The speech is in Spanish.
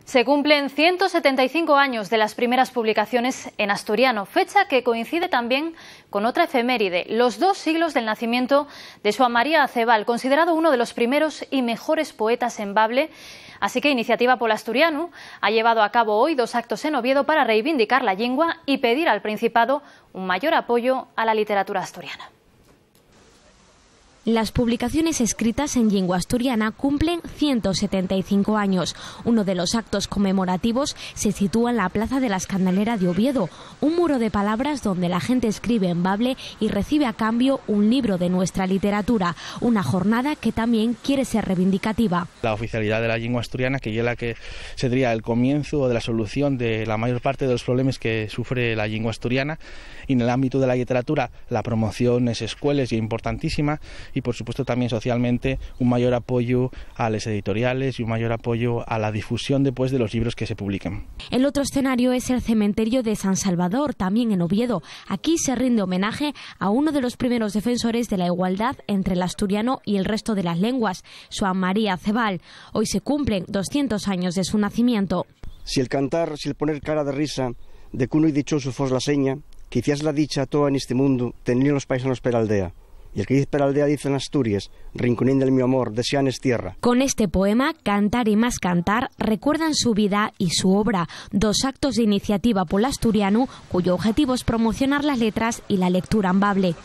Se cumplen 175 años de las primeras publicaciones en asturiano, fecha que coincide también con otra efeméride, los 2 siglos del nacimiento de Xoán María Acebal, considerado uno de los primeros y mejores poetas en bable. Así que Iniciativa Pol Asturianu ha llevado a cabo hoy 2 actos en Oviedo para reivindicar la lengua y pedir al Principado un mayor apoyo a la literatura asturiana. Las publicaciones escritas en lengua asturiana cumplen 175 años. Uno de los actos conmemorativos se sitúa en la Plaza de la Escandalera de Oviedo, un muro de palabras donde la gente escribe en bable y recibe a cambio un libro de nuestra literatura, una jornada que también quiere ser reivindicativa. La oficialidad de la lengua asturiana, que es la que sería el comienzo de la solución de la mayor parte de los problemas que sufre la lengua asturiana, y en el ámbito de la literatura la promoción es escuelas y importantísima, y por supuesto también socialmente un mayor apoyo a las editoriales y un mayor apoyo a la difusión después de los libros que se publiquen. El otro escenario es el cementerio de San Salvador, también en Oviedo. Aquí se rinde homenaje a uno de los primeros defensores de la igualdad entre el asturiano y el resto de las lenguas, Xoán María Acebal. Hoy se cumplen 200 años de su nacimiento. Si el cantar, si el poner cara de risa, de cuno y dichoso fos la seña, quizás la dicha toda en este mundo tenían los paisanos per aldea. Y el que dice per aldea dice en Asturias, rinconín del mi amor, deseanes tierra. Con este poema, Cantar y más cantar, recuerdan su vida y su obra, 2 actos de Iniciativa Pol Asturianu, cuyo objetivo es promocionar las letras y la lectura en bable.